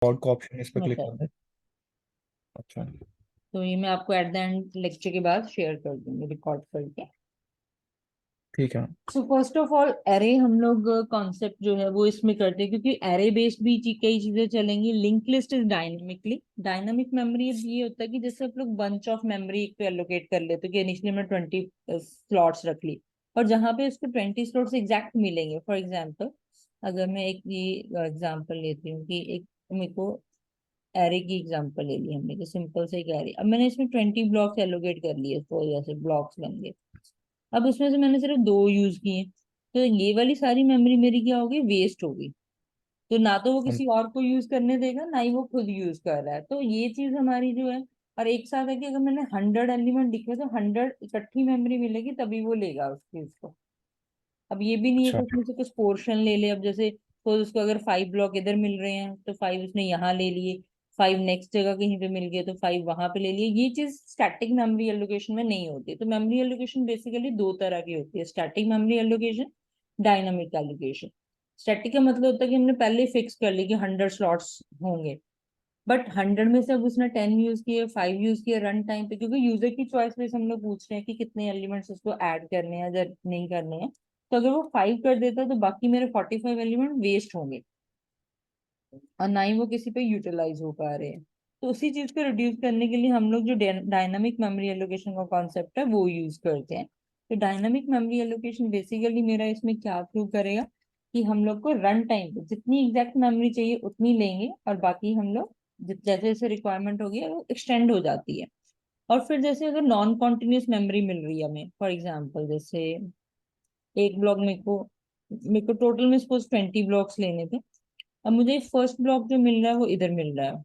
Record का option इस पर क्लिक मेथड। करना है। अच्छा। तो ये मैं आपको एट द एंड लेक्चर के बाद शेयर कर दूंगी रिकॉर्ड करके। ठीक है। So first of all array हम लोग कॉन्सेप्ट जो है वो इसमें करते हैं, क्योंकि एरे बेस्ड भी कई चीजें चलेंगी। Link list is dynamically, dynamic memory ये होता है कि जैसे आप लोग बंच ऑफ मेमोरी एक पे एलोकेट कर लेते हो कि इनिशियली मैं 20 स्लॉट्स रख ली, और जहां पे उसको 20 स्लॉट्स एग्जैक्ट मिलेंगे। फॉर एग्जाम्पल अगर मैं एक ये एग्जाम्पल लेती हूँ कि एक मेरे को एरे की एग्जांपल ले ली हमने कि सिंपल से एक एरे, अब मैंने इसमें 20 ब्लॉक्स एलोकेट कर लिए, तो जैसे ब्लॉक्स बन गए। अब उसमें से मैंने सिर्फ दो यूज किए, तो ये वाली सारी मेमोरी मेरी क्या होगी, वेस्ट होगी। तो ना तो वो हाँ, किसी और को यूज करने देगा, ना ही वो खुद यूज कर रहा है। तो ये चीज हमारी जो है, और एक साथ है कि अगर मैंने 100 एलिमेंट लिखे तो 100 इकट्ठी मेमोरी मिलेगी तभी वो लेगा उस चीज को। अब ये भी नहीं है कि अच्छा। उसमें से कुछ पोर्शन ले ले। अब जैसे तो उसको अगर 5 ब्लॉक इधर मिल रहे हैं तो 5 उसने यहाँ ले लिए, 5 नेक्स्ट जगह कहीं पे मिल गए तो 5 वहां पे ले लिए। ये चीज स्टैटिक मेमोरी एलोकेशन में नहीं होती। तो मेमोरी एलोकेशन बेसिकली दो तरह की होती है, static memory allocation, dynamic allocation. Static का मतलब होता है कि हमने पहले फिक्स कर ली कि 100 स्लॉट्स होंगे, बट 100 में से अब उसने 10 यूज किए, 5 यूज किए रन टाइम पे, क्योंकि यूजर की चॉइस पे हम लोग पूछ रहे हैं कि कितने एलिमेंट्स उसको ऐड करने हैं या नहीं करने हैं। तो अगर वो 5 कर देता है तो बाकी मेरे 45 एलिमेंट वेस्ट होंगे, और ना ही वो किसी पे यूटिलाइज हो पा रहे हैं। तो उसी चीज को रिड्यूस करने के लिए हम लोग जो डायनामिक मेमोरी एलोकेशन का कॉन्सेप्ट है वो यूज करते हैं। तो डायनामिक मेमोरी एलोकेशन बेसिकली मेरा इसमें क्या थ्रू करेगा कि हम लोग को रन टाइम पे जितनी एग्जैक्ट मेमोरी चाहिए उतनी लेंगे, और बाकी हम लोग जैसे जैसे रिक्वायरमेंट होगी वो एक्सटेंड हो जाती है। और फिर जैसे अगर नॉन कॉन्टिन्यूस मेमोरी मिल रही है हमें, फॉर एग्जांपल जैसे एक ब्लॉक मेरे को टोटल में सपोज 20 ब्लॉक्स लेने थे। अब मुझे फर्स्ट ब्लॉक जो मिल रहा है वो इधर मिल रहा है,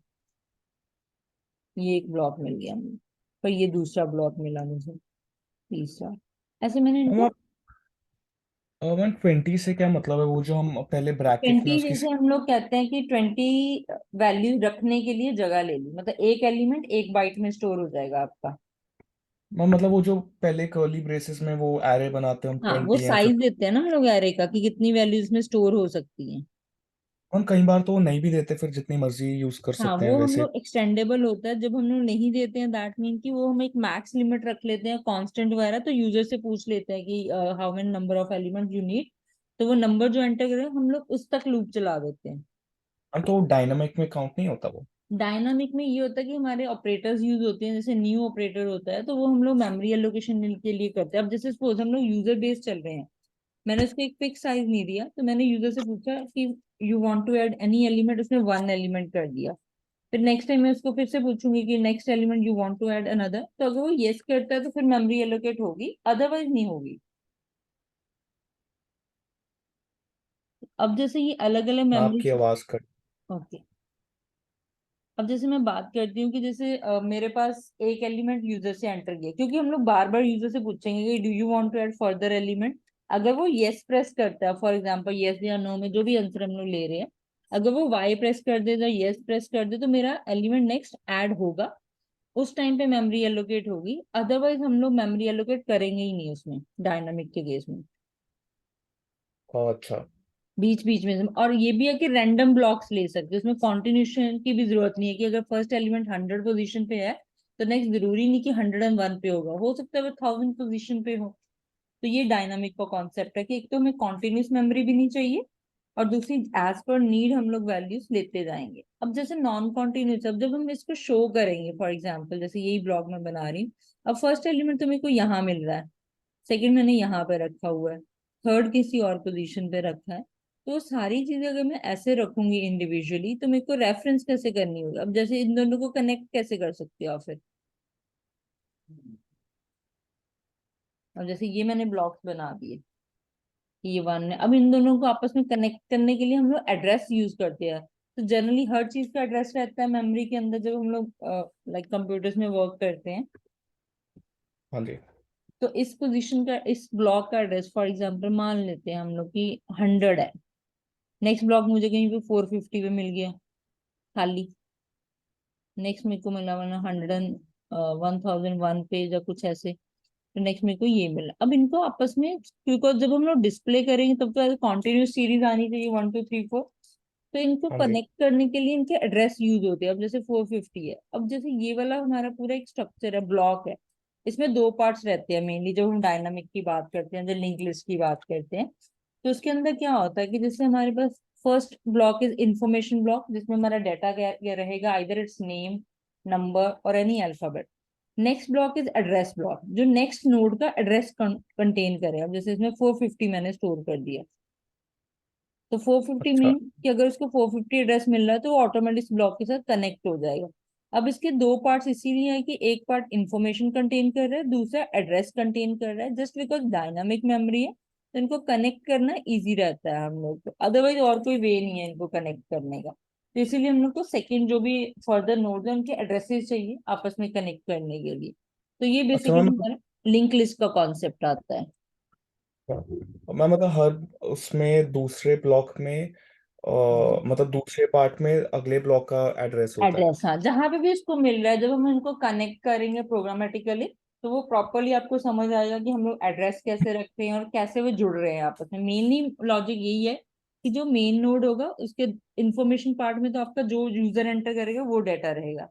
ये एक ब्लॉक मिल गया मुझे, पर ये दूसरा ब्लॉक मिला मुझे, तीसरा। ऐसे मैंने मैम इनको मैम 20 से क्या मतलब है, वो जो हम पहले ब्रैकेट में 20, उसकी। जैसे हम लोग कहते हैं कि 20 वैल्यू रखने के लिए जगह ले ली, मतलब एक एलिमेंट एक बाइट में स्टोर हो जाएगा आपका। मैम मतलब वो जो पहले कर्ली ब्रेसेस में वो एरे बनाते हैं हम हाँ, वो 20 या साइज 50। देते हैं ना हम लोग एरे का कि कितनी वैल्यूज में स्टोर हो सकती हैं। हम कई बार तो वो नहीं भी देते, फिर जितनी मर्जी यूज कर हाँ, सकते हैं वो हम वैसे। लोग एक्सटेंडेबल होता है। जब हम लोग नहीं देते हैं दैट मीन कि वो हम एक मैक्स लिमिट रख लेते हैं कांस्टेंट वगैरह, तो यूजर से पूछ लेते हैं कि how many number of element you need, तो वो नंबर जो एंटर करें हम लोग उस तक लूप चला देते हैं। हम तो डायनामिक में काउंट नहीं होता वो। डायनामिक में ये होता है कि हमारे ऑपरेटर्स यूज होते हैं, जैसे न्यू ऑपरेटर होता है तो वो हम लोग मेमोरी एलोकेशन के लिए करते हैं। अब जैसे सपोज हम लोग यूजर बेस चल रहे हैं, मैंने उसको एक फिक्स साइज नहीं दिया, तो मैंने यूजर से पूछा कि you want to add any element, उसने 1 एलिमेंट कर दिया। फिर नेक्स्ट टाइम मैं उसको फिर से पूछूंगी कि next element you want to add another, तो अगर वो यस करता है तो फिर मेमोरी एलोकेट होगी, अदरवाइज नहीं होगी। अब जैसे ये अलग अलग आपकी मेमोरी। आवाज कट। ओके। अब जैसे मैं बात करती हूँ कि जैसे मेरे पास एक एलिमेंट यूजर से एंटर किया, क्योंकि हम लोग बार बार यूजर से पूछेंगे कि do you want to add further element. अगर वो यस प्रेस करता है, फॉर एग्जांपल यस या नो में जो भी आंसर हम लोग ले रहे हैं, अगर वो वाई प्रेस कर दे या यस प्रेस कर दे तो मेरा एलिमेंट नेक्स्ट ऐड होगा, उस टाइम पे मेमोरी एलोकेट होगी। अदरवाइज हम लोग मेमोरी एलोकेट करेंगे ही नहीं उसमें, डायनामिक के केस में। अच्छा। बीच बीच में और ये भी है कि रैंडम ब्लॉक्स ले सकते हैं, उसमें कॉन्टिन्यूशन की भी जरूरत नहीं है कि अगर फर्स्ट एलिमेंट 100 पोजीशन पे है तो नेक्स्ट जरूरी नहीं कि 101 पे होगा, हो सकता है वो 1000 पोजीशन पे हो। तो ये डायनामिक का कॉन्सेप्ट है कि एक तो हमें कॉन्टिन्यूस मेमोरी भी नहीं चाहिए, और दूसरी एज पर नीड हम लोग वैल्यूज लेते जाएंगे। अब जैसे नॉन कॉन्टिन्यूस, अब जब हम इसको शो करेंगे, फॉर एग्जाम्पल जैसे यही ब्लॉक में बना रही हूँ, अब फर्स्ट एलिमेंट तो मेरे को यहाँ मिल रहा है, सेकंड मैंने यहाँ पे रखा हुआ है, थर्ड किसी और पोजीशन पे रखा है। तो सारी चीजें अगर मैं ऐसे रखूंगी इंडिविजुअली तो मेरे को रेफरेंस कैसे करनी होगी। अब जैसे इन दोनों को कनेक्ट कैसे कर सकते हो आप फिर। अब जैसे ये मैंने ब्लॉक्स बना दिए कि ये वन है, अब इन दोनों को आपस में कनेक्ट करने के लिए हम लोग एड्रेस यूज करते हैं। तो जनरली हर चीज का एड्रेस रहता है मेमोरी के अंदर जब हम लोग लाइक कंप्यूटर्स में वर्क करते हैं। हाँ जी। तो इस पोजीशन का, इस ब्लॉक का एड्रेस फॉर एग्जांपल मान लेते हैं हम लोग कि 100 है, नेक्स्ट ब्लॉक मुझे कहीं पे 450 पे मिल गया खाली, नेक्स्ट मेरे को मिला वरना 1001 पे या कुछ ऐसे, तो नेक्स्ट मेरे को ये मिला। अब इनको आपस में, क्योंकि जब हम लोग डिस्प्ले करेंगे तब तो कॉन्टिन्यूस सीरीज आनी चाहिए 1 2 3 4, तो इनको हाँ जी। कनेक्ट करने के लिए इनके एड्रेस यूज होते हैं। अब जैसे 450 है, अब जैसे ये वाला हमारा पूरा एक स्ट्रक्चर है, ब्लॉक है। इसमें दो पार्ट्स रहते हैं मेनली, जब हम डायनामिक की बात करते हैं, जब लिंक लिस्ट की बात करते हैं। तो उसके अंदर क्या होता है कि जैसे हमारे पास first block is information block, जिसमें हमारा डाटा रहेगा, either its name, number or any alphabet. Next block is address block, जो नेक्स्ट नोड का एड्रेस कंटेन करे। अब जैसे इसमें 450 मैंने स्टोर कर दिया, तो 450 अच्छा। मीन कि अगर उसको 450 एड्रेस मिल रहा है तो वो ऑटोमेटिक ब्लॉक के साथ कनेक्ट हो जाएगा। अब इसके दो पार्ट्स इसीलिए है कि एक पार्ट इंफॉर्मेशन कंटेन कर रहा है, दूसरा एड्रेस कंटेन कर रहा है, जस्ट बिकॉज डायनामिक मेमोरी है, तो इनको कनेक्ट करना इजी रहता है हम लोग को। अदरवाइज और कोई वे नहीं है इनको कनेक्ट करने का। तो इसीलिए हम लोग को सेकंड जो भी फर्दर नोड है उनके एड्रेसेस चाहिए आपस में कनेक्ट करने के लिए। तो ये अच्छा बेसिकली मैम, हमारा लिंक लिस्ट का कॉन्सेप्ट आता है। मैं मतलब हर उसमें दूसरे ब्लॉक में मतलब दूसरे पार्ट में अगले ब्लॉक का एड्रेस होता है। एड्रेस, हाँ, जहां पे भी इसको मिल रहा है, जब हम इनको कनेक्ट करेंगे प्रोग्रामेटिकली, तो वो प्रॉपरली आपको समझ आएगा कि हम लोग एड्रेस कैसे रखते हैं और कैसे वो जुड़ रहे हैं आपस में। मेनली लॉजिक यही है कि जो मेन नोड होगा उसके इंफॉर्मेशन पार्ट में तो आपका जो यूजर एंटर करेगा वो डाटा रहेगा।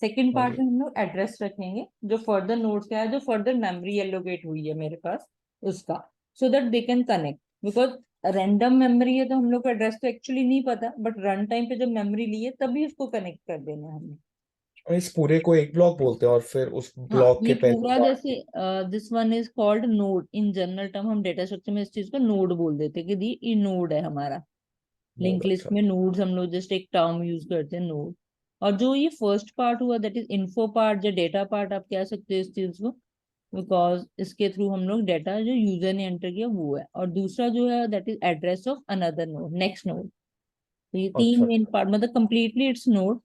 सेकंड हाँ पार्ट जी। में हम लोग एड्रेस रखेंगे, जो फर्दर नोड का है, जो फर्दर मेमोरी एलोकेट हुई है मेरे पास उसका, so that they can connect. Because random memory है तो हम लोग को एड्रेस तो एक्चुअली नहीं पता, बट रन टाइम पे जब मेमोरी ली है तभी उसको कनेक्ट कर देना है हमें। और इस पूरे को एक ब्लॉक बोलते हैं और फिर उस हाँ, ब्लॉक ये के पहले पूरा पार्ट। जैसे this one is called node in general term, हम डेटा स्ट्रक्चर में इस चीज को नोड बोल देते हैं कि दी ये नोड है हमारा। नोड। लिंक लिस्ट अच्छा। में नोड्स हम लोग जस्ट एक टर्म यूज करते हैं, नोड। और जो ये फर्स्ट पार्ट हुआ दैट इज इन्फो पार्ट या डेटा पार्ट, आप कह सकते हो इस चीज को, बिकॉज इसके थ्रू हम लोग डेटा जो यूजर ने एंटर किया वो है। और दूसरा जो है that is address of another node, next node. तो ये तीन अच्छा। मेन पार्ट, मतलब completely it's node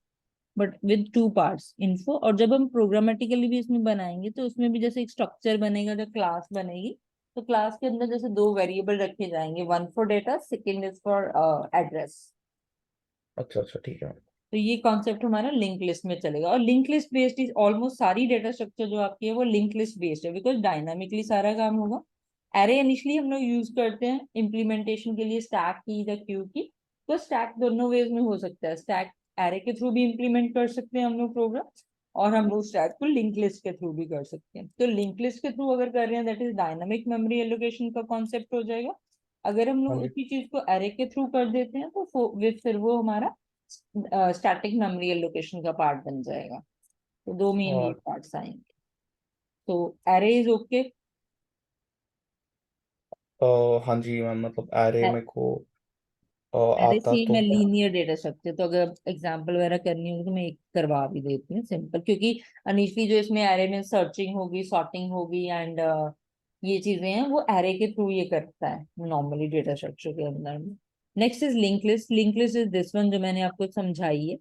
but with two parts, info. और जब हम प्रोग्रामेटिकली भी इसमें बनाएंगे तो उसमें भी जैसे एक स्ट्रक्चर बनेगा, जो क्लास बनेगी, तो क्लास के अंदर जैसे दो वेरिएबल रखे जाएंगे, one for data, second is for address. अच्छा। अच्छा ठीक है। तो ये कॉन्सेप्ट हमारा लिंक लिस्ट में चलेगा। और link list based is almost सारी डेटा स्ट्रक्चर जो आपकी है वो लिंक लिस्ट बेस्ड है, बिकॉज डायनामिकली सारा काम होगा। एरे इनिशियली हम लोग यूज करते हैं इम्प्लीमेंटेशन के लिए स्टैक की या क्यू की। तो स्टैक दोनों वेज में हो सकता है, स्टैक एरे के थ्रू भी इम्प्लीमेंट कर सकते हैं हम लोग प्रोग्राम, और हम लोग स्टैक को लिंक लिस्ट के थ्रू भी कर सकते हैं। तो लिंक लिस्ट के थ्रू अगर कर रहे हैं that is dynamic memory allocation का कॉन्सेप्ट हो जाएगा। अगर हम हाँ लोग जी। उसी चीज को एरे के थ्रू कर देते हैं तो फिर वो हमारा स्टैटिक मेमोरी एलोकेशन का पार्ट बन जाएगा। तो दो मेन ये और पार्ट्स आएंगे। तो एरे इज ओके। हाँ जी मैम, मतलब एरे मेरे को एरे आता सेम तो है, है। Linear data structure. तो अगर एग्जांपल वगैरह करनी होगी तो मैं एक करवा भी देती हूँ सिंपल, क्योंकि अनिशली जो इसमें एरे में सर्चिंग होगी, सॉर्टिंग होगी एंड ये चीजें हैं वो एरे के थ्रू ये करता है नॉर्मली डेटा स्ट्रक्चर के अंदर में। Next is link list. Link list is this one जो मैंने आपको समझाई है।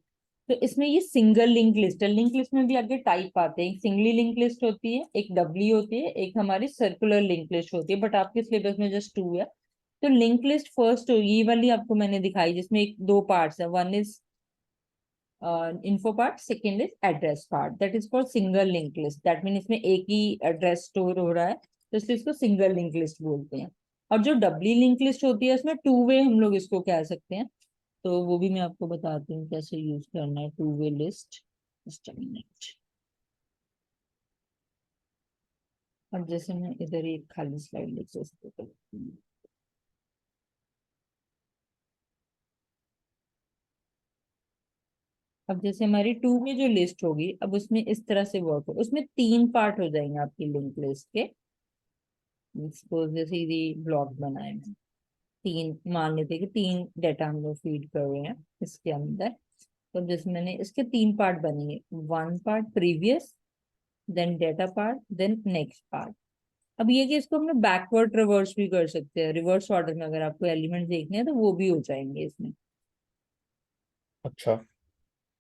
तो इसमें ये सिंगल लिंक लिस्ट है। लिंक लिस्ट में भी आगे टाइप आते हैं, एक सिंगली लिंक लिस्ट होती है, एक डबली होती है, एक हमारी सर्कुलर लिंक लिस्ट होती है, बट आपके सिलेबस में जस्ट टू है। तो लिंक लिस्ट फर्स्ट होगी, ये वाली आपको मैंने दिखाई, जिसमें एक दो पार्ट्स है, one is info part, second is address part, that is for single link list. That mean इसमें एक ही एड्रेस स्टोर हो रहा है, तो इसलिए इसको सिंगल लिंक लिस्ट बोलते हैं। और जो डबली लिंक लिस्ट होती है उसमें टू वे हम लोग इसको कह सकते हैं। तो वो भी मैं आपको बताती हूँ कैसे यूज करना है two way list. Just a minute. अब जैसे मैं इधर एक खाली स्लाइड लिख सकती हूँ। अब जैसे हमारी टू में जो लिस्ट होगी, अब उसमें इस तरह से वर्क हो, उसमें तीन पार्ट हो जाएंगे आपकी लिंक लिस्ट के। सपोज जैसे ये ब्लॉक बनाए हैं, तीन मान लेते हैं कि तीन डाटा हम लोग फीड कर रहे हैं इसके अंदर। तो जैसे मैंने इसके तीन पार्ट बनेंगे, one part previous, then data part, then next part. अब ये कि इसको हम लोग बैकवर्ड रिवर्स भी कर सकते हैं, रिवर्स ऑर्डर में अगर आपको एलिमेंट देखने हैं तो वो भी हो जाएंगे इसमें। अच्छा।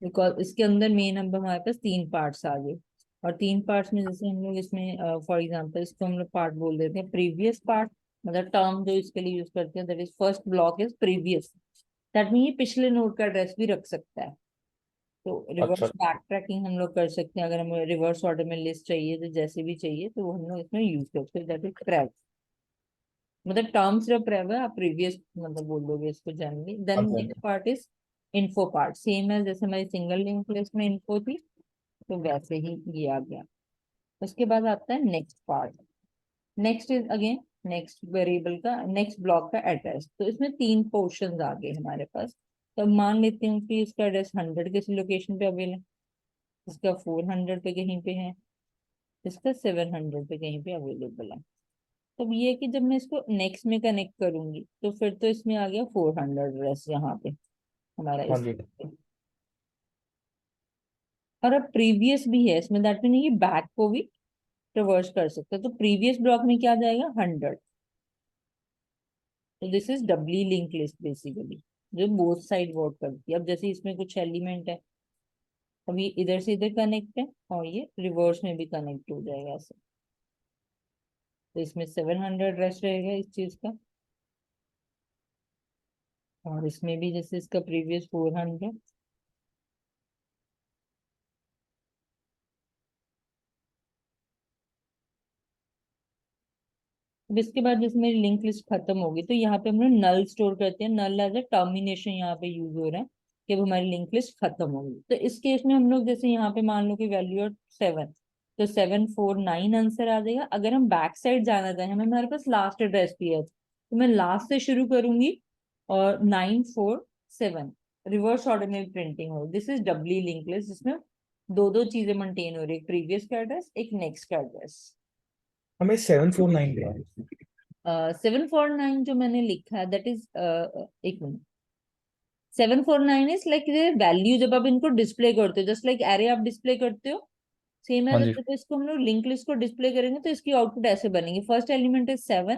बिकॉज इसके अंदर मेन अब हमारे पास तीन पार्ट्स आ गए। और तीन पार्ट्स में जैसे हम लोग इसमें फॉर एग्जांपल इसको हम लोग पार्ट बोल देते हैं प्रीवियस पार्ट। मतलब टर्म जो इसके लिए यूज करते हैं that is first block is previous. That mean ये पिछले नोड का एड्रेस भी रख सकता है। तो अच्छा। रिवर्स बैक ट्रैकिंग हम लोग कर सकते हैं, अगर हमें रिवर्स ऑर्डर में लिस्ट चाहिए तो जैसे भी चाहिए तो वो हम लोग इसमें यूज करते हैं, दैट इज ट्रैक। मतलब टर्म सिर्फ रह गया, आप प्रीवियस मतलब बोल दोगे इसको जनरली। हाँ देन जी हाँ नेक्स्ट जी। Part is info part, same है जैसे हमारी सिंगल लिंक लिस्ट में इन्फो थी, तो वैसे ही ये आ गया। उसके बाद आता है next part. Next is again next variable का, नेक्स्ट ब्लॉक का एड्रेस। तो इसमें तीन पोर्शन आ गए हमारे पास। तो अब मान लेते हैं कि इसका एड्रेस 100 किसी लोकेशन पे अवेलेबल है, इसका 400 पे कहीं पे है, इसका 700 पे कहीं पे अवेलेबल है। तो ये है कि जब मैं इसको नेक्स्ट में कनेक्ट करूंगी तो फिर तो इसमें आ गया 400 एड्रेस यहाँ पे हमारा हाँ इस जी। पे। और अब प्रीवियस भी है इसमें, दैट मीन ये बैक को भी ट्रेवर्स कर सकते हैं। तो प्रीवियस ब्लॉक में क्या जाएगा 100। तो this is doubly link list basically, जो बोथ साइड वर्क करती है। अब जैसे इसमें कुछ एलिमेंट है, अब ये इधर से इधर कनेक्ट है और ये रिवर्स में भी कनेक्ट हो जाएगा ऐसे। तो इसमें 700 रेस्ट रहेगा इस चीज का, और इसमें भी जैसे इसका प्रीवियस 400। अब इसके बाद जैसे मेरी लिंक लिस्ट खत्म होगी तो यहाँ पे हम लोग नल स्टोर करते हैं। नल एज अ टर्मिनेशन यहाँ पे यूज हो रहा है कि अब हमारी लिंक लिस्ट खत्म होगी। तो इस केस में हम लोग जैसे यहाँ पे मान लो कि वैल्यू है 7, तो 749 आंसर आ जाएगा। अगर हम बैक साइड जाना चाहें, हमें हमारे पास लास्ट एड्रेस भी है, तो मैं लास्ट से शुरू करूंगी और 947 रिवर्स ऑर्डर में प्रिंटिंग होगी। This is doubly link list, जिसमें दो दो चीजें मेंटेन हो रही है, एक प्रीवियस का एड्रेस, एक नेक्स्ट का एड्रेस। हमें 749 दिया है। 749 जो मैंने लिखा है दैट इज, एक मिनट, 749 इज लाइक वैल्यू जब आप इनको डिस्प्ले करते हो, जस्ट लाइक एरे आप डिस्प्ले करते हो, सेम हाँ एज जी। जब इसको हम लोग लिंक लिस्ट को डिस्प्ले करेंगे तो इसकी आउटपुट ऐसे बनेगी। First element is 7,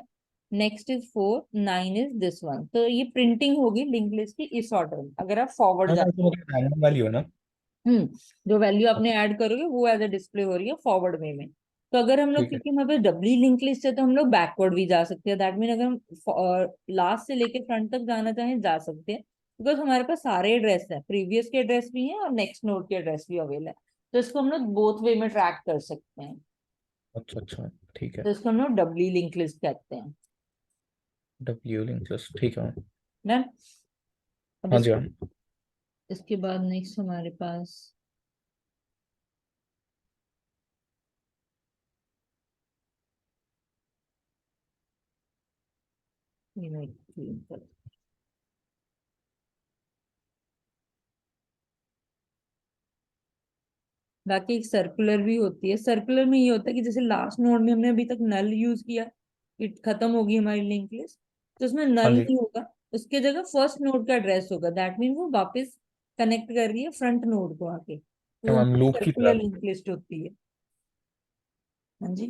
next is 4, 9 is this one. तो ये प्रिंटिंग होगी लिंक लिस्ट की इस ऑर्डर में अगर आप फॉरवर्ड हाँ जाते तो मतलब रैंडम वैल्यू है ना। हम्म जो वैल्यू आपने ऐड करोगे वो एज अ डिस्प्ले हो रही है फॉरवर्ड वे में। तो अगर हम लोग, ठीक है। क्योंकि हमारे पास डबली लिंक लिस्ट है, तो हम लोग बैकवर्ड भी जा सकते हैं। दैट मीन अगर हम लास्ट से लेके फ्रंट तक जाना चाहें जा सकते हैं, बिकॉज हमारे पास सारे एड्रेस है, प्रीवियस के एड्रेस भी है और नेक्स्ट नोड के एड्रेस भी अवेलेबल है। तो इसको हम लोग बोथ वे में ट्रैक कर सकते हैं। अच्छा अच्छा ठीक है। तो इसको हम लोग डबली लिंक लिस्ट कहते हैं। डब्ल्यू लिंक लिस्ट ठीक है। डन। अब हाँ जी हाँ। इसके बाद नेक्स्ट हमारे पास ये मैं clean कर- बाकी एक सर्कुलर भी होती है। सर्कुलर में ये होता है कि जैसे लास्ट नोड में हमने अभी तक नल यूज किया, इट खत्म होगी हमारी लिंक लिस्ट, तो उसमें हाँ नल जी। नहीं होगा, उसके जगह फर्स्ट नोड का एड्रेस होगा। दैट मीन वो वापस कनेक्ट कर रही है फ्रंट नोड को आके, तो क्या वो मैम लूप की सर्कुलर तरह। लिंक लिस्ट होती है। हाँ जी।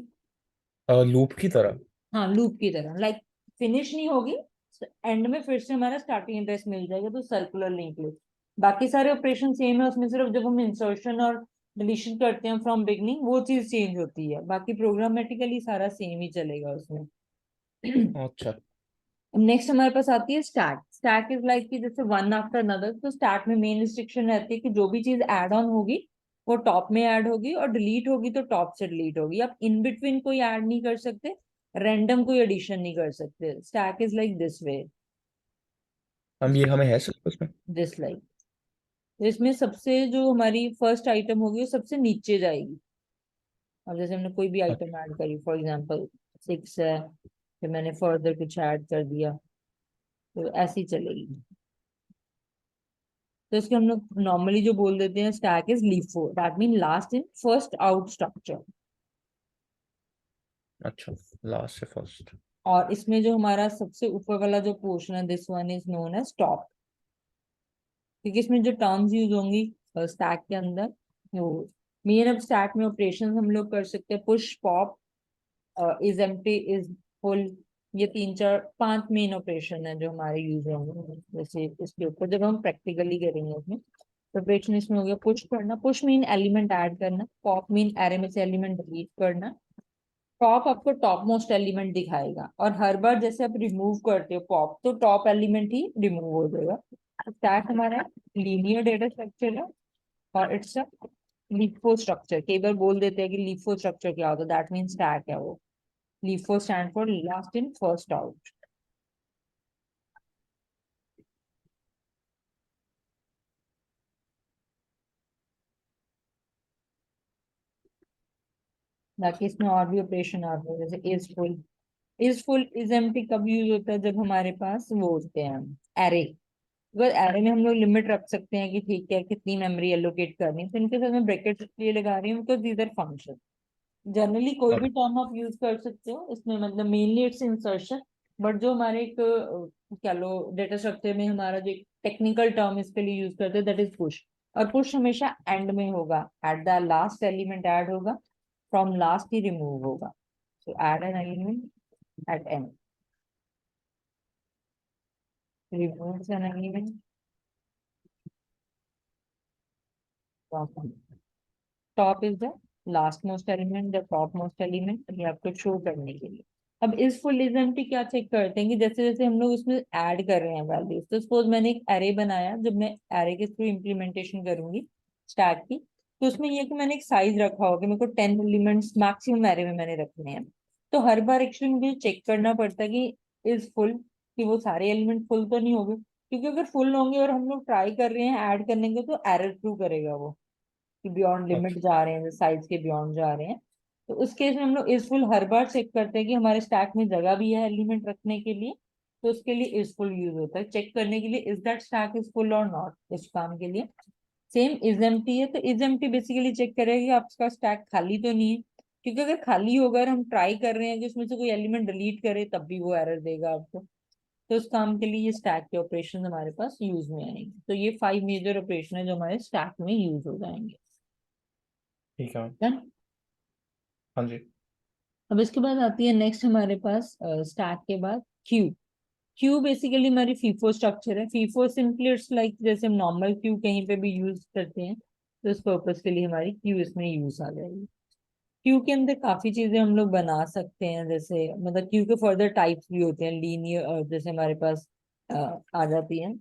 लूप की तरह। हाँ लूप की तरह, लाइक फिनिश नहीं होगी, एंड में फिर से हमारा स्टार्टिंग एड्रेस मिल जाएगा, तो सर्कुलर लिंक लिस्ट। बाकी सारे ऑपरेशन सेम है, उसमें सिर्फ जब हम इंसर्शन और डिलीशन करते हैं फ्रॉम बिगनिंग वो चीज चेंज होती है, बाकी प्रोग्रामेटिकली सारा सेम ही चलेगा उसमें। अच्छा। नेक्स्ट हमारे पास आती है स्टैक। स्टैक इज लाइक कि जैसे वन आफ्टर अनदर। तो स्टैक में मेन रिस्ट्रिक्शन रहती है कि जो भी चीज ऐड ऑन होगी वो टॉप में ऐड होगी, और डिलीट होगी तो टॉप से डिलीट होगी। आप इन बिटवीन कोई ऐड नहीं कर सकते, रैंडम कोई एडिशन नहीं कर सकते। Stack is like this way, ma'am ये हमें है सिलेबस में। This like. तो इसमें सबसे जो हमारी फर्स्ट आइटम होगी वो सबसे नीचे जाएगी। अब जैसे हमने कोई भी अच्छा। आइटम ऐड करी, फॉर एग्जांपल 6 है, फिर मैंने फर्दर कुछ ऐड कर दिया, तो ऐसी चलेगी। तो इसको हम लोग नॉर्मली जो बोल देते हैं stack is LIFO, that mean last in first out structure. अच्छा लास्ट से फर्स्ट। और इसमें जो हमारा सबसे ऊपर वाला जो पोर्शन है, this one is known as top, क्योंकि इसमें जो टर्म्स यूज होंगी स्टैक के अंदर वो मेन। अब स्टैक में ऑपरेशन हम लोग कर सकते हैं push, pop, is empty, is full. ये 3 4 5 मेन ऑपरेशन है जो हमारे यूज होंगे जैसे इसके ऊपर जब हम प्रैक्टिकली करेंगे उसमें। प्रिपरेशन इसमें हो गया पुश करना, पुश मीन एलिमेंट ऐड करना, पॉप मीन एरे में से एलिमेंट डिलीट करना, टॉप आपको टॉप मोस्ट एलिमेंट दिखाएगा, और हर बार जैसे आप रिमूव करते हो पॉप तो टॉप एलिमेंट ही रिमूव हो जाएगा। स्टैक हमारा लीनियर डेटा स्ट्रक्चर है, और इट्स अ लीफो स्ट्रक्चर। कई बार बोल देते हैं कि लीफो स्ट्रक्चर क्या होता है, दैट मीन स्टैक है वो। LIFO stand for last in first out. बाकी इसमें और भी ऑपरेशन आते हैं, जैसे इज फुल इज एम्प्टी कब यूज होता है, जब हमारे पास वो होते हैं एरे। अगर एरे में हम लोग लिमिट रख सकते हैं कि ठीक है कितनी मेमोरी एलोकेट करनी है, तो इनके साथ मैं ब्रैकेट इसलिए लगा रही हूँ because these are function. Generally कोई भी टर्म आप यूज कर सकते हो इसमें, मतलब मेनली इट्स इंसर्शन। बट जो हमारे एक क्या लो डेटा स्ट्रक्चर में हमारा जो टेक्निकल टर्म इसके लिए यूज करते हैं दैट इज पुश। और पुश हमेशा एंड में होगा, at the last element add होगा, फ्रॉम लास्ट ही रिमूव होगा। So add an element at end, removes an element from top is the last most element, the top most element ये आपको show करने के लिए। अब इस फुल इज एम्प्टी क्या चेक करते हैं कि जैसे जैसे हम लोग उसमें ऐड कर रहे हैं वैल्यूज, तो सपोज मैंने एक एरे बनाया, जब मैं एरे के थ्रू इम्प्लीमेंटेशन करूंगी स्टैक की, तो उसमें ये कि मैंने एक साइज रखा होगा, मेरे को 10 एलिमेंट्स मैक्सिमम एरे में मैंने रखने हैं। तो हर बार एक्चुअली मुझे चेक करना पड़ता है कि इज फुल, कि वो सारे एलिमेंट फुल तो नहीं होंगे, क्योंकि अगर फुल होंगे और हम लोग ट्राई कर रहे हैं ऐड करने के, तो एरर थ्रू करेगा वो कि बियॉन्ड लिमिट अच्छा। जा रहे हैं, साइज के बियॉन्ड जा रहे हैं। तो उस केस में हम लोग इज फुल हर बार चेक करते हैं कि हमारे स्टैक में जगह भी है एलिमेंट रखने के लिए, तो उसके लिए इज फुल यूज होता है चेक करने के लिए is that stack is full और नॉट, इस काम के लिए। सेम इज एम्प्टी है, तो इज एम्प्टी बेसिकली चेक करेगा कि आपका स्टैक खाली तो नहीं है, क्योंकि अगर खाली होगा और हम ट्राई कर रहे हैं कि उसमें से कोई एलिमेंट डिलीट करे तब भी वो एरर देगा आपको। तो उस काम के लिए ये स्टैक के ऑपरेशन हमारे पास यूज में आएंगे। तो ये 5 मेजर ऑपरेशन है जो हमारे स्टैक में यूज हो जाएंगे। ठीक है। Done? हाँ जी। अब इसके बाद आती है नेक्स्ट हमारे पास स्टैक के बाद क्यू। क्यू बेसिकली हमारी फीफो स्ट्रक्चर है। फीफो सिंपली इट्स लाइक जैसे हम नॉर्मल क्यू कहीं पे भी यूज करते हैं, तो इस पर्पज के लिए हमारी क्यू इसमें यूज आ जाएगी। क्यू के अंदर काफी चीजें हम लोग बना सकते हैं, जैसे मतलब क्यू के फर्दर टाइप्स भी होते हैं, लीनियर जैसे हमारे पास आ जाती है।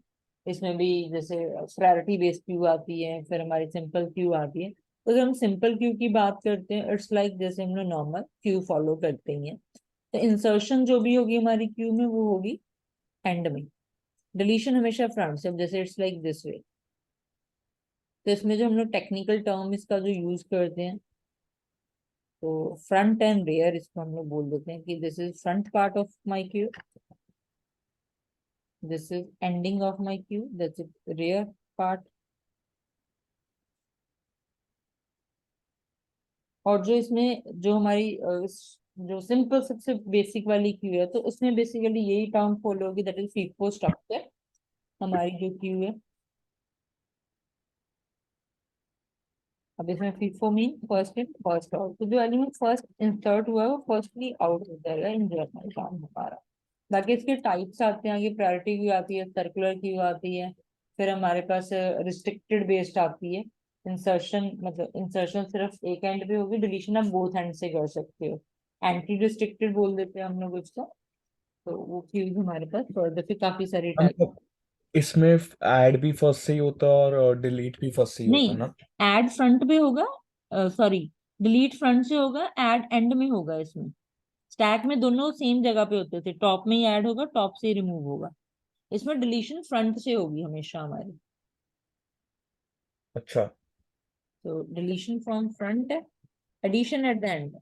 इसमें भी जैसे प्रायोरिटी बेस्ड क्यू आती है, फिर हमारी सिंपल क्यू आती है। तो अगर हम सिंपल क्यू की बात करते हैं, इट्स लाइक जैसे हम लोग नॉर्मल क्यू फॉलो करते हैं। तो इंसर्शन जो भी होगी हमारी क्यू में वो होगी एंड में, डिलीशन हमेशा फ्रंट से, जैसे इट्स लाइक दिस वे। तो इसमें जो हम लोग टेक्निकल टर्म इसका जो यूज करते हैं, तो फ्रंट एंड रेयर इसको हम लोग बोल देते हैं कि this is front part of my queue, this is ending of my queue, that's is rear part. और जो इसमें जो हमारी जो सिंपल सबसे बेसिक वाली क्यू है, तो उसमें बेसिकली यही टर्म फॉलो होगी, दैट इज फीफो स्ट्रक्चर हमारी जो क्यू है। अब इसमें FIFO mean first in first out, तो जो एलिमेंट फर्स्ट इंसर्ट हुआ है वो फर्स्टली आउट हो जाएगा इन जनरल काम हमारा। बाकी इसके टाइप्स आते हैं, आगे प्रायोरिटी क्यू आती है, सर्कुलर क्यू आती है, फिर हमारे पास रिस्ट्रिक्टेड बेस्ड आती है। इंसर्शन मतलब इंसर्शन सिर्फ एक एंड पे होगी, डिलीशन आप बोथ एंड से कर सकते हो। एंटी रिस्ट्रिक्टेड बोल देते हैं हम लोग उसको। तो वो क्यूज हमारे पास फर्दर फिर काफी सारी टाइप। मतलब इसमें ऐड भी फर्स्ट से ही होता है और डिलीट भी फर्स्ट से ही होता नहीं, है ना? ऐड फ्रंट पे होगा, सॉरी, डिलीट फ्रंट से होगा, ऐड एंड में होगा। इसमें स्टैक में दोनों सेम जगह पे होते थे, टॉप में ही ऐड होगा, टॉप से ही रिमूव होगा। इसमें डिलीशन फ्रंट से होगी हमेशा हमारी। अच्छा। तो डिलीशन फ्रॉम फ्रंट है, एडिशन एट द एंड।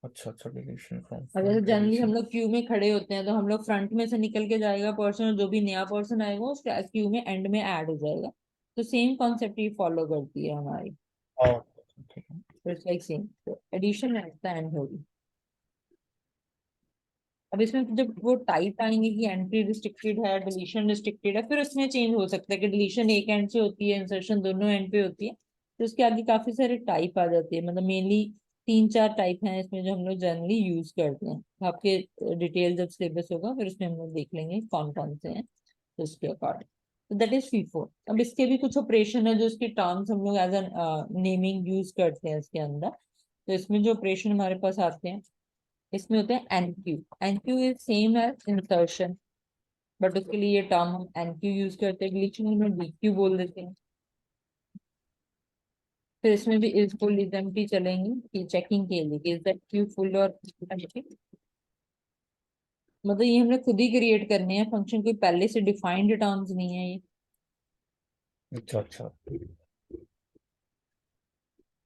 अच्छा अच्छा, डिलीशन फ्रॉम और जैसे फ्रंट जनरली हम एडिशन। लोग क्यू में खड़े होते हैं, तो हम लोग फ्रंट में से निकल के जाएगा पर्सन, और जो भी नया पर्सन आएगा उसके क्यू में एंड में ऐड हो जाएगा। तो सेम कॉन्सेप्ट ही फॉलो करती है हमारी। हाँ। ठीक है। तो इट्स लाइक सेम, तो एडिशन एट द एंड होगी। अब इसमें जब वो टाइप आएंगे कि एंट्री रिस्ट्रिक्टेड है, डिलीशन रिस्ट्रिक्टेड है, फिर उसमें चेंज हो सकता है कि डिलीशन एक एंड से होती है, इंसर्शन दोनों एंड पे होती है। तो उसके आगे काफी सारे टाइप आ जाती है, मतलब मेनली 3-4 टाइप हैं इसमें जो हम लोग जनरली यूज करते हैं। तो आपके डिटेल जब सिलेबस होगा फिर उसमें हम लोग देख लेंगे कौन कौन से हैं, तो उसके अकॉर्डिंग। तो दैट इज फीफो। अब इसके भी कुछ ऑपरेशन है जो इसके टर्म्स हम लोग एज एन नेमिंग यूज करते हैं इसके अंदर। तो इसमें जो ऑपरेशन हमारे पास आते हैं, इसमें होते हैं enqueue. Enqueue is same as insertion, but उसके लिए ये टर्म हम एनक्यू यूज करते हैं, डिलीशन में डीक्यू बोल देते हैं। फिर इसमें भी इज फुल इज एम्प्टी चलेंगे कि चेकिंग के लिए इज दैट क्यू फुल और एम्प्टी। मतलब ये हमने खुद ही क्रिएट करने हैं फंक्शन, कोई पहले से डिफाइंड टर्म्स नहीं है ये। अच्छा अच्छा।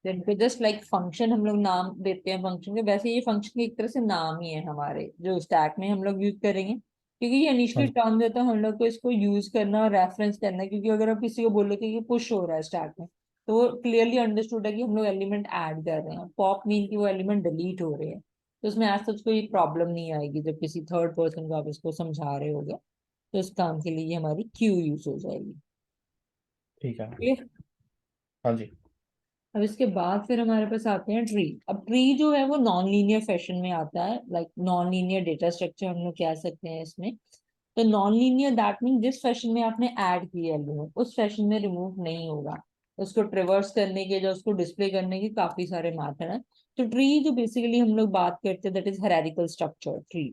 जिनको जस्ट लाइक फंक्शन हम लोग नाम देते हैं फंक्शन के, वैसे ये फंक्शन एक तरह से नाम ही है हमारे जो स्टैक में हम लोग यूज करेंगे, क्योंकि ये हाँ इनिशियली जी। टर्म देता है हम लोग को इसको यूज करना और रेफरेंस करना है। क्योंकि अगर आप किसी को बोले कि ये पुश हो रहा है स्टैक में, तो वो क्लियरली अंडरस्टूड है कि हम लोग एलिमेंट ऐड कर रहे हैं। पॉप मीन कि वो एलिमेंट डिलीट हो रहे हैं, तो उसमें आज सच कोई प्रॉब्लम नहीं आएगी जब किसी थर्ड पर्सन को आप इसको समझा रहे होगे। तो इस काम के लिए ये हमारी क्यू यूज हो जाएगी। ठीक है। Clear? हाँ जी। अब इसके बाद फिर हमारे पास आते हैं ट्री। अब ट्री जो है वो नॉन लीनियर फैशन में आता है, like non linear data structure हम लोग कह सकते हैं इसमें। तो नॉन लीनियर दैट मीन जिस फैशन में आपने ऐड किया एलिमेंट उस फैशन में रिमूव नहीं होगा। उसको ट्रिवर्स करने के, जो उसको डिस्प्ले करने के काफी सारे मेथड हैं। तो ट्री जो बेसिकली हम लोग बात करते हैं that is hierarchical structure tree.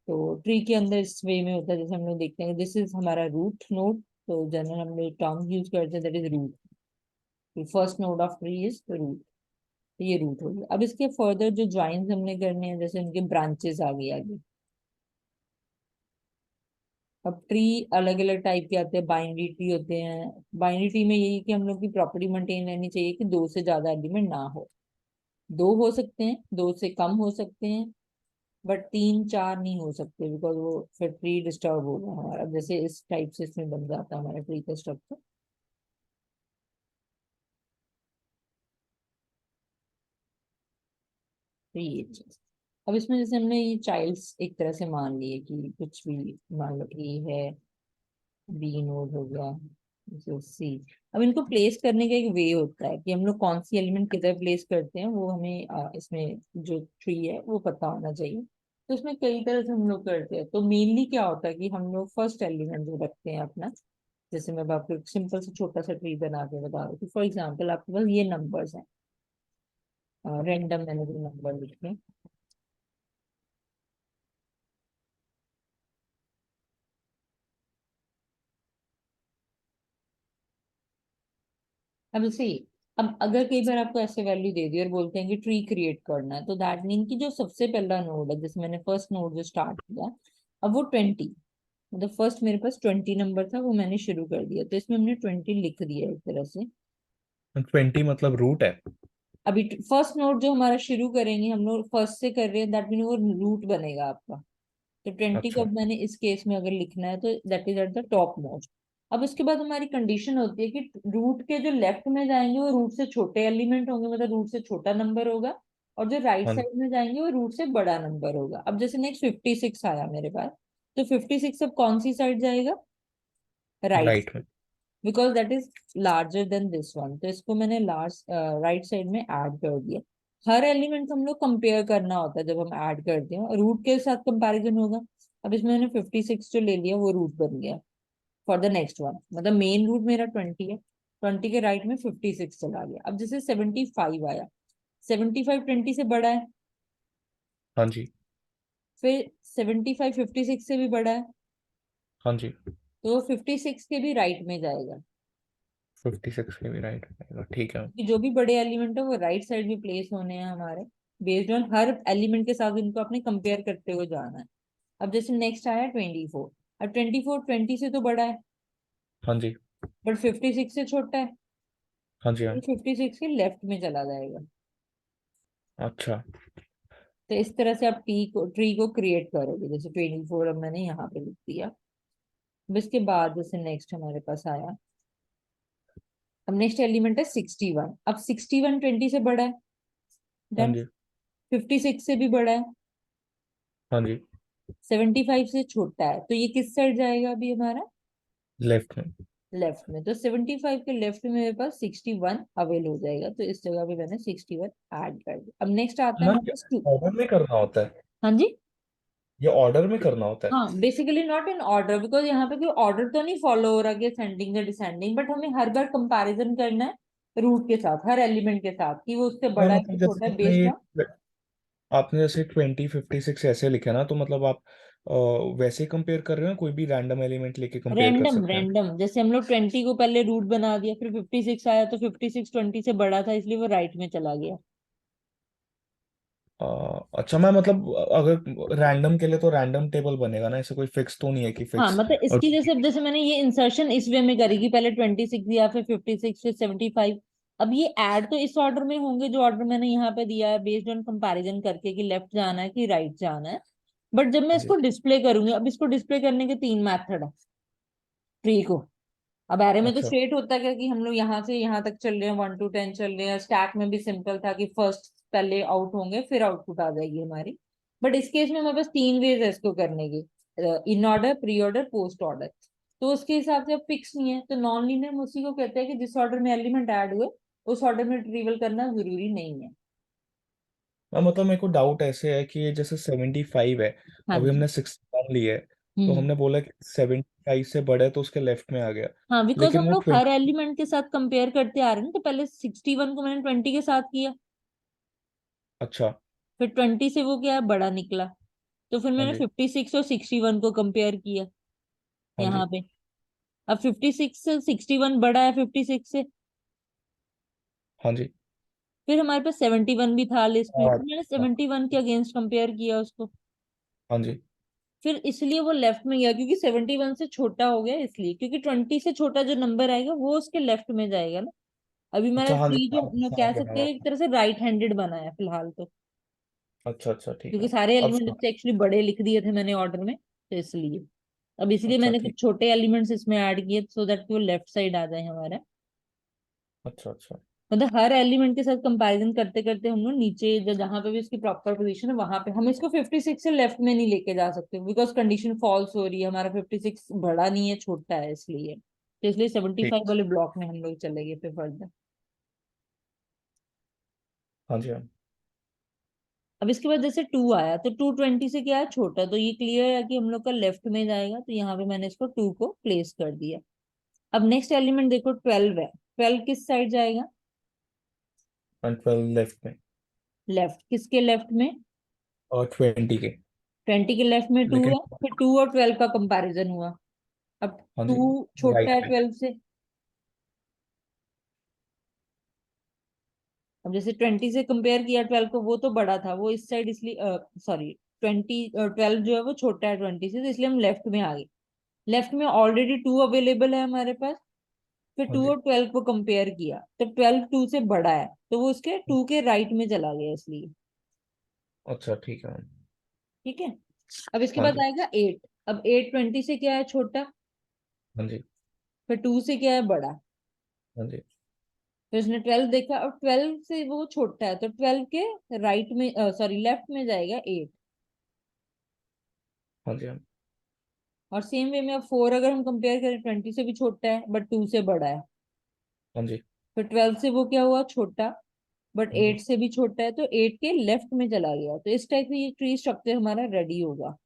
तो ट्री के अंदर इस वे में होता है जैसे हम लोग देखते हैं दिस इज हमारा रूट नोड। तो जनरल हम लोग टर्म यूज करते हैं that is root. First node of tree is root. ये रूट हो गया। अब इसके फर्दर जो ज्वाइंस हमने करने हैं जैसे उनके ब्रांचेस आ गए आगे। अब ट्री अलग अलग टाइप के आते हैं, बाइनरी ट्री होते हैं। बाइनरी ट्री में यही कि हम लोग की प्रॉपर्टी मेंटेन रहनी चाहिए कि दो से ज्यादा एलिमेंट ना हो। दो हो सकते हैं, दो से कम हो सकते हैं, बट तीन चार नहीं हो सकते, बिकॉज वो फिर ट्री डिस्टर्ब होगा हमारा। जैसे इस टाइप से इसमें बन जाता है हमारा ट्री का स्ट्रक्चर। तो ये चीज। अब इसमें जैसे हमने ये चाइल्ड्स एक तरह से मान लिए कि कुछ भी मान लो ए है, बी नोड हो गया, जो सी। अब इनको प्लेस करने का एक वे होता है कि हम लोग कौन सी एलिमेंट किधर प्लेस करते हैं, वो हमें इसमें जो ट्री है वो पता होना चाहिए। तो इसमें कई तरह से हम लोग करते हैं। तो मेनली क्या होता है कि हम लोग फर्स्ट एलिमेंट जो रखते हैं अपना, जैसे मैं आपको एक सिंपल से छोटा सा ट्री बना के बता रहा हूँ कि फॉर एग्जाम्पल आपके पास ये नंबर्स हैं, रेंडम मैंने जो नंबर लिखे। अब जैसे अब अगर कई बार आपको ऐसे वैल्यू दे दी और बोलते हैं कि ट्री क्रिएट करना है, तो दैट मीन कि जो सबसे पहला नोड है, जैसे मैंने फर्स्ट नोड जो स्टार्ट किया, अब वो 20, मतलब फर्स्ट मेरे पास 20 नंबर था, वो मैंने शुरू कर दिया, तो इसमें हमने 20 लिख दिया एक तरह से। 20 मतलब रूट है? अभी फर्स्ट नोड जो हमारा शुरू करेंगे हम लोग फर्स्ट से कर रहे हैं, दैट मीन वो रूट बनेगा आपका। तो 20 को अच्छा। अब मैंने इस केस में अगर लिखना है तो that is at the top most. अब उसके बाद हमारी कंडीशन होती है कि रूट के जो लेफ्ट में जाएंगे वो रूट से छोटे एलिमेंट होंगे, मतलब रूट से छोटा नंबर होगा। और जो राइट हाँ। साइड में जाएंगे वो रूट से बड़ा नंबर होगा। अब जैसे नेक्स्ट 56 आया मेरे पास, तो 56 अब कौन सी साइड जाएगा? राइट। राइट में। Because that is larger than this one, तो इसको मैंने लार्ज राइट साइड में ऐड कर दिया। हर एलिमेंट हम लोग कंपेयर करना होता है जब हम ऐड करते हैं, रूट के साथ कंपैरिजन होगा। अब इसमें मैंने 56 जो ले लिया वो रूट बन गया फॉर द नेक्स्ट वन। मतलब मेन रूट मेरा 20 है, 20 के राइट में 56 चला गया। अब जैसे 75 आया, 75 20 से बड़ा है। हाँ जी। फिर 75 56 से भी बड़ा है, हाँ जी। तो वो 56 के भी राइट में जाएगा। 56 के भी राइट में, ठीक है। कि जो भी बड़े एलिमेंट है वो राइट साइड में प्लेस होने हैं हमारे, बेस्ड ऑन हर एलिमेंट के साथ इनको आपने कंपेयर करते हुए जाना है। अब जैसे नेक्स्ट आया 24। अब 24 20 से तो बड़ा है, हाँ जी। बट 56 से छोटा है, हाँ जी। तो हाँ। 56 के लेफ्ट में चला जाएगा। अच्छा। तो इस तरह से आप ट्री को क्रिएट करोगे। जैसे 24 अब मैंने यहाँ पे लिख दिया। अब इसके बाद जैसे नेक्स्ट हमारे पास आया, अब नेक्स्ट एलिमेंट है 61। अब 61 20 से बड़ा है, हाँ डन। जी। 56 से भी बड़ा है, हाँ जी। 75 से छोटा है, तो ये किस साइड जाएगा अभी हमारा? लेफ्ट में। लेफ्ट में। तो 75 के लेफ्ट में मेरे पास 61 अवेल हो जाएगा, तो इस जगह पे मैंने 61 ऐड कर दिया। अब नेक्स्ट आता है ना, हमारे पास 2। ऑर्डर में करना होता है? हाँ जी। ये ऑर्डर में करना होता है? हाँ basically not in order, because यहाँ पे कोई ऑर्डर तो नहीं फॉलो हो रहा कि असेंडिंग या डिसेंडिंग, बट हमें हर बार कंपैरिजन करना है रूट के साथ, हर एलिमेंट के साथ, कि वो उससे हाँ बड़ा है कि मतलब छोटा जैसे है, बेस्ड ऑन। आपने जैसे 20 56 ऐसे लिखे ना, तो मतलब आप वैसे ही कंपेयर कर रहे हो, कोई भी रैंडम एलिमेंट लेके कंपेयर कर रैंडम सकते हैं? रैंडम, जैसे हम लोग 20 को पहले रूट बना दिया, फिर 56 आया तो 56 20 से बड़ा था इसलिए वो राइट में चला गया। अच्छा, मैं मतलब अगर रैंडम के लिए तो रैंडम टेबल बनेगा ना, ऐसे कोई फिक्स तो नहीं है कि हाँ फिक्स। मतलब और इसकी जैसे जैसे मैंने ये इंसर्शन इस वे में करी कि पहले 26 दिया, फिर 56, फिर 75। अब ये ऐड तो इस ऑर्डर में होंगे जो ऑर्डर मैंने यहाँ पे दिया है, बेस्ड ऑन कंपैरिजन करके कि लेफ्ट जाना है कि राइट जाना है। बट जब मैं हाँ जी। इसको डिस्प्ले करूंगी, अब इसको डिस्प्ले करने के 3 मेथड है ट्री को। अब एरे में तो अच्छा। स्ट्रेट होता है कि हम लोग यहाँ से यहाँ तक चल रहे हैं, 1 to 10 चल रहे हैं। स्टैक में भी सिंपल था कि फर्स्ट पहले आउट होंगे फिर आउटपुट आ जाएगी हमारी। बट इस केस में हमारे पास 3 वेज है इसको करने के, in order, pre order, post order. तो उसके हिसाब से अब फिक्स नहीं है, तो नॉन लीनियर हम उसी को कहते हैं कि जिस ऑर्डर में एलिमेंट ऐड हुए उस ऑर्डर में रिट्रीवल करना जरूरी नहीं है। मतलब मेरे को डाउट ऐसे है कि ये जैसे 75 है, हाँ अभी जी। हमने 61 ली है, तो हम्म। हमने बोला कि 75 से बड़ा है तो उसके लेफ्ट में आ गया। हाँ बिकॉज लेकिन हम वो लोग 20। हर एलिमेंट के साथ कंपेयर करते आ रहे हैं ना, तो पहले 61 को मैंने 20 के साथ किया, अच्छा। फिर 20 से वो क्या है बड़ा निकला, तो फिर हाँ मैंने जी। 56 और 61 को कंपेयर किया हाँ यहाँ जी। पे। अब 56 से 61 बड़ा है 56 से। हाँ जी। फिर हमारे पास 71 भी था लिस्ट में, फिर मैंने अच्छा। 71 के अगेंस्ट कंपेयर किया उसको। हाँ जी। फिर इसलिए वो लेफ्ट में गया क्योंकि 71 से छोटा हो गया, इसलिए क्योंकि 20 से छोटा जो नंबर आएगा वो उसके लेफ्ट में जाएगा ना। अभी मेरा अच्छा। हाँ जी, ट्री जो हाँ, कह समझ गया सकते मैं। हैं एक तरह से राइट हैंडेड बना है फिलहाल तो, अच्छा अच्छा, ठीक क्योंकि है। सारे अब एलिमेंट एक्चुअली बड़े लिख दिए थे मैंने ऑर्डर में, तो इसलिए अब इसलिए अच्छा मैंने ठीक। कुछ छोटे एलिमेंट्स इसमें ऐड किए सो दैट वो लेफ्ट साइड आ जाए हमारा। अच्छा अच्छा। मतलब हर एलिमेंट के साथ कंपैरिजन करते करते हम लोग नीचे जहां पे भी इसकी प्रॉपर पोजीशन है वहां पे हम इसको 56 से लेफ्ट में नहीं लेके जा सकते, बिकॉज कंडीशन फॉल्स हो रही है, हमारा 56 बड़ा नहीं है छोटा है इसलिए। तो इसलिए ठीक। 75 वाले ब्लॉक में हम लोग चलेंगे फिर फर्दर। हाँ जी। हाँ। अब इसके बाद जैसे 2 आया तो 220 से क्या है छोटा, तो ये क्लियर है कि हम लोग का लेफ्ट में जाएगा, तो यहाँ पे मैंने इसको 2 को प्लेस कर दिया। अब नेक्स्ट एलिमेंट देखो 12 है, 12 किस साइड जाएगा? 12 लेफ्ट में। लेफ्ट, किसके लेफ्ट में? और 20 के। 20 के लेफ्ट में 2 लेकिन है, फिर 2 और 12 का कंपैरिजन हुआ। अब हाँ जी, 2 छोटा राइट है में। 12 से। अब जैसे 20 से कंपेयर किया 12 को, वो तो बड़ा था वो इस साइड, इसलिए सॉरी 12 जो है वो छोटा है 20 से, तो इसलिए हम लेफ्ट में आ गए। लेफ्ट में ऑलरेडी 2 अवेलेबल है हमारे पास। फिर हाँ 2 जी। और 12 को कंपेयर किया तो 12 2 से बड़ा है, तो वो उसके 2 के राइट में चला गया इसलिए। अच्छा ठीक है। ठीक है। अब इसके हाँ बाद जी। आएगा 8। अब 8 20 से क्या है छोटा, हाँ जी। फिर 2 से क्या है बड़ा। हाँ जी। फिर उसने 12 देखा और 12 से वो छोटा है, तो 12 के राइट में सॉरी लेफ्ट में जाएगा 8। हाँ जी। हाँ। और सेम वे में अब 4 अगर हम कंपेयर करें 20 से भी छोटा है बट 2 से बड़ा है। हाँ जी। फिर 12 से वो क्या हुआ छोटा, बट हाँ जी। 8 से भी छोटा है, तो 8 के लेफ्ट में चला गया, तो इस टाइप से ये ट्री स्ट्रक्चर हमारा रेडी होगा।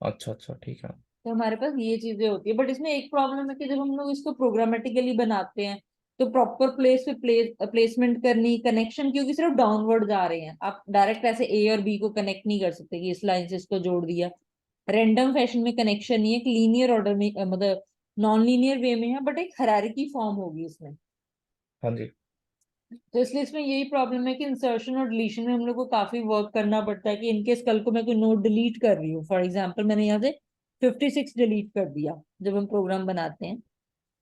अच्छा अच्छा, ठीक है। तो हमारे पास ये चीजें होती है, बट इसमें एक प्रॉब्लम है कि जब हम लोग इसको प्रोग्रामेटिकली बनाते हैं तो प्रॉपर प्लेस पे प्लेसमेंट करनी, कनेक्शन क्योंकि सिर्फ डाउनवर्ड जा रहे हैं, आप डायरेक्ट ऐसे ए और बी को कनेक्ट नहीं कर सकते कि इस लाइन से इसको जोड़ दिया। रैंडम फैशन में कनेक्शन नहीं है, एक लीनियर ऑर्डर में मतलब नॉन लीनियर वे में है, बट एक हायरार्की फॉर्म होगी इसमें। हाँ जी। तो इसलिए इसमें यही प्रॉब्लम है कि इंसर्शन और डिलीशन में हम लोग को काफी वर्क करना पड़ता है कि इनकेस कल को मैं कोई नोड डिलीट कर रही हूँ, फॉर एग्जाम्पल मैंने यहाँ से 56 डिलीट कर दिया जब हम प्रोग्राम बनाते हैं,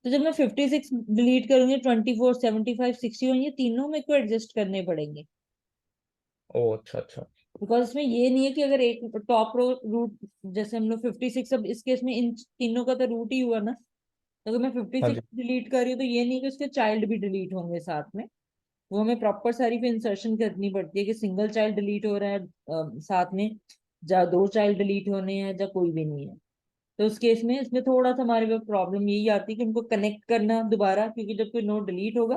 तो जब मैं 56 डिलीट करूंगी 24 75 61 ये तीनों मेरे को एडजस्ट करने पड़ेंगे। ओ अच्छा अच्छा। बिकॉज इसमें ये नहीं है कि अगर एक टॉप रो रूट, जैसे हम लोग 56, अब इस केस में इन तीनों का तो रूट ही हुआ ना, तो अगर मैं हाँ 56 जी। डिलीट कर रही हूँ तो ये नहीं कि उसके चाइल्ड भी डिलीट होंगे साथ में। वो हमें प्रॉपर सारी फिर इंसर्शन करनी पड़ती है कि सिंगल चाइल्ड डिलीट हो रहा है साथ में, या 2 चाइल्ड डिलीट होने हैं, या कोई भी नहीं है। तो उस केस में इसमें थोड़ा सा हमारे पास प्रॉब्लम यही आती है कि उनको कनेक्ट करना दोबारा, क्योंकि जब कोई नोड डिलीट होगा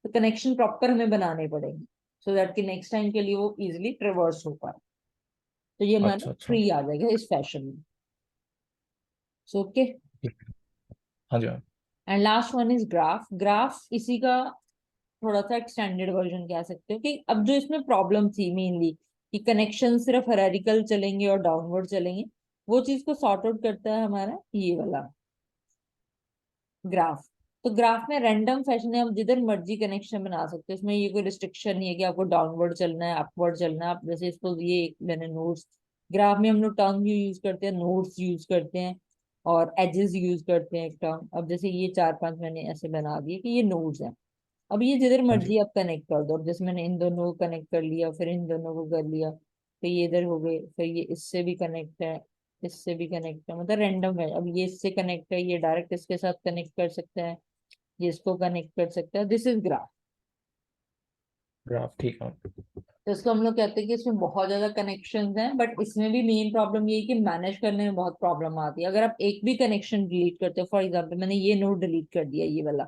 तो कनेक्शन प्रॉपर हमें बनाने पड़ेंगे सो दैट कि नेक्स्ट टाइम के लिए वो इजिली ट्रेवर्स हो पाए। तो ये हमारा अच्छा अच्छा। ट्री आ जाएगा इस फैशन में। So okay. ठीक है। हाँ जी। हाँ। And last one is graph. Graph इसी का थोड़ा सा एक्सटेंडेड वर्जन कह सकते हो कि अब जो इसमें प्रॉब्लम थी मेनली कि कनेक्शन सिर्फ हरारिकल चलेंगे और डाउनवर्ड चलेंगे। वो चीज को सॉर्ट आउट करता है हमारा ये वाला ग्राफ। तो ग्राफ में रैंडम फैशन में हम जिधर मर्जी कनेक्शन बना सकते हैं, इसमें ये कोई रिस्ट्रिक्शन नहीं है कि आपको डाउनवर्ड चलना है अपवर्ड चलना है। आप जैसे इसको ये मैंने नोड्स, ग्राफ में हम लोग टर्म यूज करते हैं, नोड्स यूज करते हैं और एजेस यूज करते हैं एक टर्म। अब जैसे ये 4-5 मैंने ऐसे बना दिए कि ये नोड्स हैं। अब ये जिधर हाँ जी। मर्जी आप कनेक्ट कर दो। अब जैसे मैंने इन दोनों को कनेक्ट कर लिया, फिर इन दोनों को कर लिया, फिर ये इधर हो गए, फिर ये इससे भी कनेक्ट है, इससे भी कनेक्ट है, मतलब रैंडम है। अब ये इससे कनेक्ट है, ये डायरेक्ट इसके साथ कनेक्ट कर सकता है, ये इसको कनेक्ट कर सकता है। This is graph. ग्राफ ठीक है। तो इसको हम लोग कहते हैं कि इसमें बहुत ज्यादा कनेक्शंस हैं, बट इसमें भी मेन प्रॉब्लम ये है कि मैनेज करने में बहुत प्रॉब्लम आती है। अगर आप एक भी कनेक्शन डिलीट करते हो, फॉर एग्जाम्पल मैंने ये नोड डिलीट कर दिया ये वाला,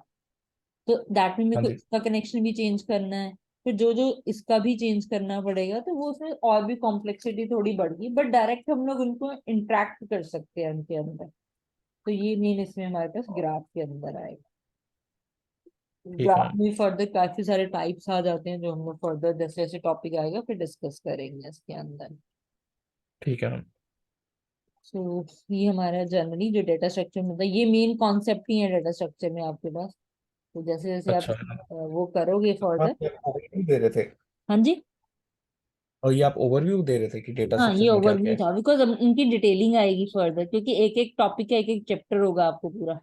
तो दैट में मेरे हाँ को जी। इसका कनेक्शन भी चेंज करना है, फिर जो जो इसका भी चेंज करना पड़ेगा, तो वो उसमें और भी कॉम्प्लेक्सिटी थोड़ी बढ़ गई। बट डायरेक्ट हम लोग उनको इंटरेक्ट कर सकते हैं उनके अंदर। तो ये मेन इसमें हमारे पास ग्राफ के अंदर आएगा। ठीक है। ग्राफ में फर्दर काफी सारे टाइप्स आ जाते हैं, जो हम लोग फर्दर जैसे जैसे टॉपिक आएगा फिर डिस्कस करेंगे इसके अंदर। ठीक है। सो ये हमारा जनरली जो डेटा स्ट्रक्चर में था, ये मेन कॉन्सेप्ट ही है डेटा स्ट्रक्चर में आपके पास। तो जैसे जैसे आप अच्छा। वो करोगे फर्दर। आप ओवरव्यू दे रहे थे, हाँ जी। और ये आप ओवरव्यू दे रहे थे कि डेटा हाँ ये स्ट्रक्चर में क्या क्या ओवरव्यू है। था, बिकॉज अब इनकी डिटेलिंग आएगी फर्दर, क्योंकि एक एक टॉपिक का एक एक चैप्टर होगा आपको पूरा,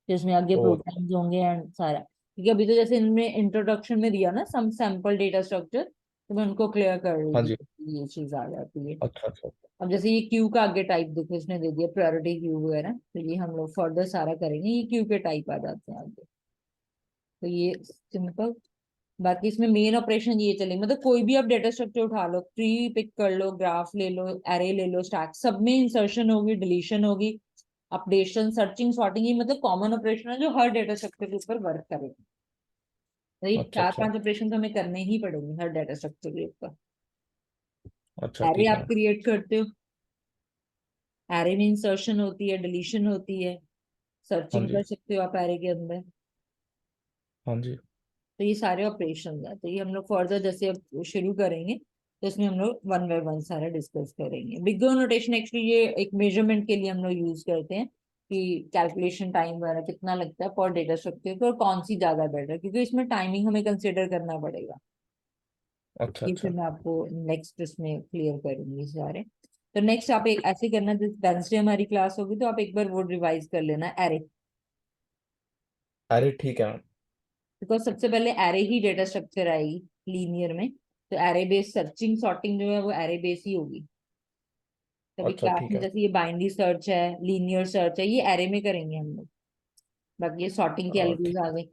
जिसमें आगे ओ। प्रोग्राम्स होंगे एंड सारा। क्योंकि अभी तो जैसे इनमें इंट्रोडक्शन में दिया ना सम सैम्पल डेटा स्ट्रक्चर, तो मैं उनको क्लियर कर रही हाँ थी, जी। ये चीज आ जाती है। अच्छा अच्छा। अब जैसे ये क्यू का आगे टाइप देखो, इसने दे दिया प्रायोरिटी क्यू वगैरह, तो ये हम लोग फर्दर सारा करेंगे, ये क्यू के टाइप आ जाते हैं आगे। तो ये सिंपल। बाकी इसमें मेन ऑपरेशन ये चलेंगे, मतलब कोई भी आप डेटा स्ट्रक्चर उठा लो, ट्री पिक कर लो, ग्राफ ले लो, एरे ले लो, स्टैक, सब में इंसर्शन होगी, डिलीशन होगी, अपडेशन, सर्चिंग, सॉर्टिंग, ये मतलब कॉमन ऑपरेशन है जो हर डेटा स्ट्रक्चर के ऊपर वर्क करेगा। तो ये अच्छा चार अच्छा। पांच ऑपरेशन तो हमें करने ही पड़ेंगे हर डेटा स्ट्रक्चर के ऊपर। अच्छा एरे ठीक है। आप क्रिएट करते हो, एरे में इंसर्शन होती है, डिलीशन होती है, हाँ सर्चिंग जी। कर सकते हो आप एरे के अंदर। हाँ जी। तो ये सारे ऑपरेशन है, तो ये हम लोग फर्दर जैसे अब शुरू करेंगे, तो इसमें हम लोग वन बाय वन सारा डिस्कस करेंगे। बिग ओ नोटेशन एक्चुअली ये एक मेजरमेंट के लिए हम लोग यूज करते हैं कि कैलकुलेशन टाइम वगैरह कितना लगता है पर डेटा स्ट्रक्चर को, और कौन सी ज्यादा बेटर, क्योंकि इसमें टाइमिंग हमें कंसिडर करना पड़ेगा। अच्छा ये फिर अच्छा। मैं आपको नेक्स्ट इसमें क्लियर करूंगी सारे। तो नेक्स्ट आप एक ऐसे करना, जिस वेंसडे हमारी क्लास होगी तो आप एक बार वो रिवाइज कर लेना एरे। अरे ठीक है। बिकॉज सबसे पहले एरे ही डेटा स्ट्रक्चर आएगी लीनियर में, तो एरे बेस्ड सर्चिंग सॉर्टिंग जो है वो एरे बेस ही होगी। तभी अच्छा क्लास ठीक में है। जैसे ये बाइनरी सर्च है, लीनियर सर्च है, ये एरे में करेंगे हम लोग। बाकी ये सॉर्टिंग के ठीक। एल्गोरिथ्म आ गए,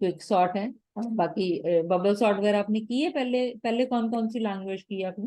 क्विक सॉर्ट है। और बाकी बबल सॉर्ट वगैरह आपने की है पहले, पहले कौन कौन सी लैंग्वेज की है आपने?